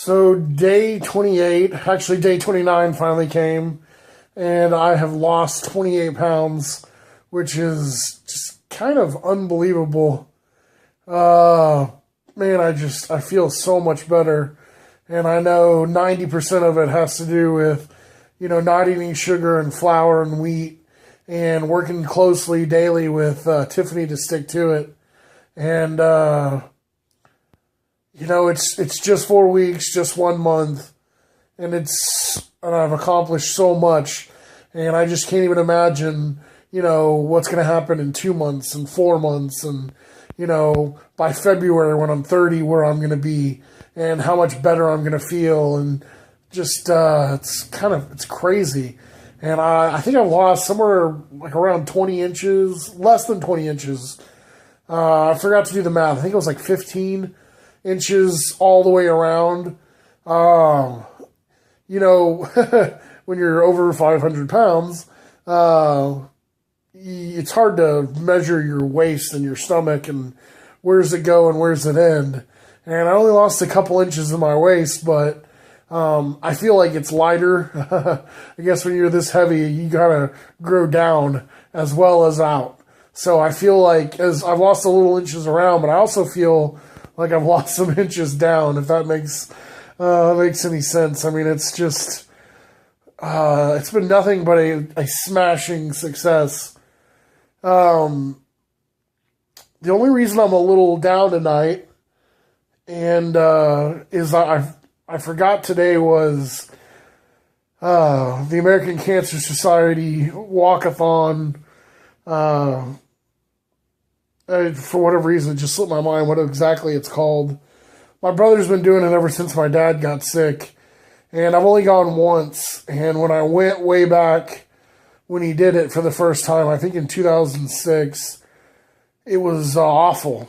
So day 28, actually day 29 finally came, and I have lost 28 pounds, which is just kind of unbelievable. Man, I feel so much better. And I know 90% of it has to do with, not eating sugar and flour and wheat and working closely daily with Tiffany to stick to it. And, it's just 4 weeks, just 1 month, and I've accomplished so much, and I just can't even imagine, what's going to happen in 2 months and 4 months, and, by February when I'm 30, where I'm going to be, and how much better I'm going to feel, and just, it's crazy. And I think I've lost somewhere like around 20 inches, less than 20 inches. I forgot to do the math. I think it was like 15 inches all the way around. When you're over 500 pounds, it's hard to measure your waist and your stomach and where's it go and where's it end. And I only lost a couple inches in my waist, but I feel like it's lighter. I guess when you're this heavy, you gotta grow down as well as out. So I feel like as I've lost a little inches around, but I also feel like I've lost some inches down, if that makes any sense. I mean, it's just, it's been nothing but a smashing success. The only reason I'm a little down tonight and is I forgot today was the American Cancer Society walkathon. For whatever reason, it just slipped my mind what exactly it's called. My brother's been doing it ever since my dad got sick, and I've only gone once. And when I went way back when he did it for the first time, I think in 2006, it was awful.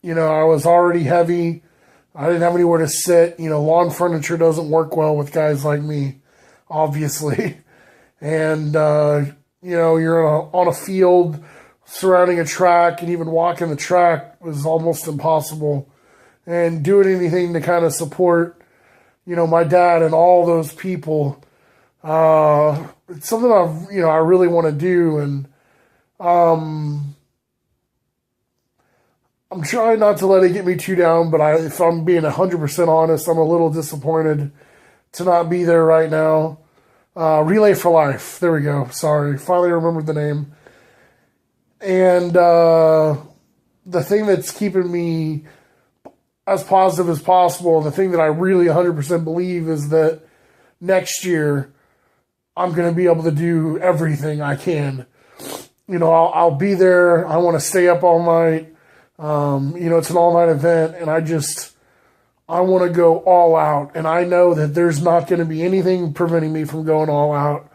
I was already heavy. I didn't have anywhere to sit. Lawn furniture doesn't work well with guys like me, obviously. And, you're on a field surrounding a track, and even walking the track was almost impossible. And doing anything to kind of support, my dad and all those people, it's something I really want to do. And I'm trying not to let it get me too down, but if I'm being 100% honest, I'm a little disappointed to not be there right now. Relay for Life. There we go. Sorry. Finally remembered the name. And the thing that's keeping me as positive as possible, and the thing that I really 100% believe is that next year I'm going to be able to do everything I can. I'll be there. I want to stay up all night. It's an all-night event, and I want to go all out. And I know that there's not going to be anything preventing me from going all out.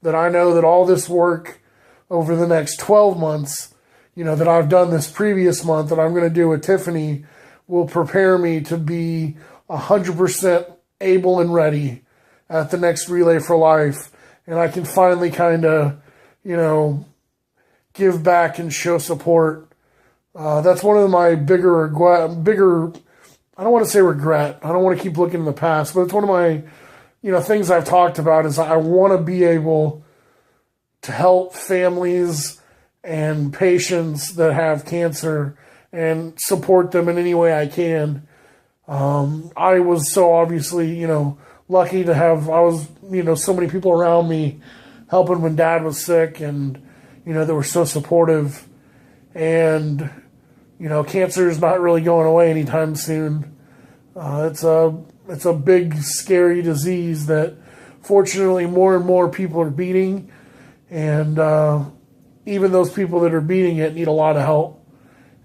That I know that all this work over the next 12 months, that I've done this previous month that I'm going to do with Tiffany will prepare me to be 100% able and ready at the next Relay for Life. And I can finally kind of, give back and show support. That's one of my bigger, I don't want to say regret. I don't want to keep looking in the past, but it's one of my, things I've talked about is I want to be able to help families and patients that have cancer and support them in any way I can. I was so obviously, lucky to have, so many people around me helping when Dad was sick and, they were so supportive. And, cancer is not really going away anytime soon. It's a big, scary disease that fortunately more and more people are beating. And even those people that are beating it need a lot of help.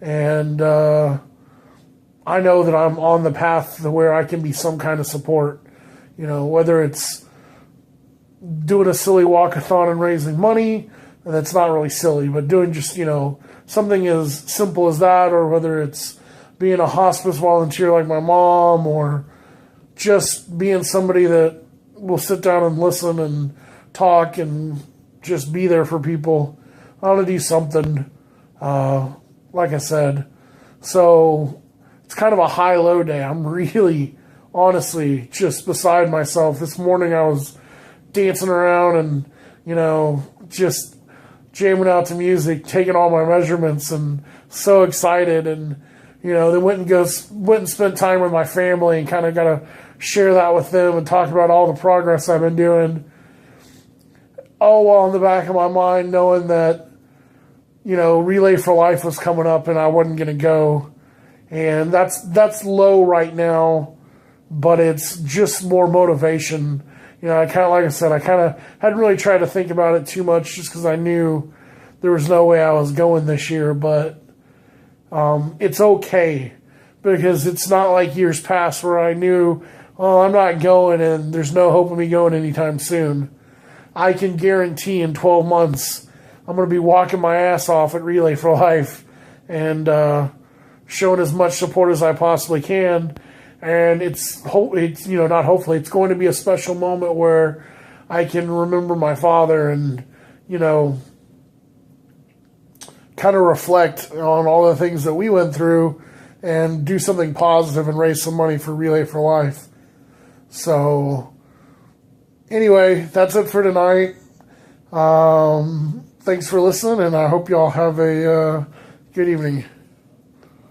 And I know that I'm on the path to where I can be some kind of support. Whether it's doing a silly walkathon and raising money, that's not really silly, but doing just, something as simple as that, or whether it's being a hospice volunteer like my mom, or just being somebody that will sit down and listen and talk and just be there for people. I want to do something, like I said. So it's kind of a high-low day. I'm really honestly just beside myself. This morning I was dancing around and, just jamming out to music, taking all my measurements, and so excited. And, then went and spent time with my family and kind of got to share that with them and talk about all the progress I've been doing. All while in the back of my mind knowing that, Relay for Life was coming up and I wasn't going to go. And that's low right now, but it's just more motivation. I kind of hadn't really tried to think about it too much just because I knew there was no way I was going this year, but it's okay because it's not like years past where I knew, oh, I'm not going and there's no hope of me going anytime soon. I can guarantee in 12 months I'm going to be walking my ass off at Relay for Life and showing as much support as I possibly can. And it's not hopefully, it's going to be a special moment where I can remember my father and, kind of reflect on all the things that we went through and do something positive and raise some money for Relay for Life. So anyway, that's it for tonight. Thanks for listening, and I hope y'all have a good evening.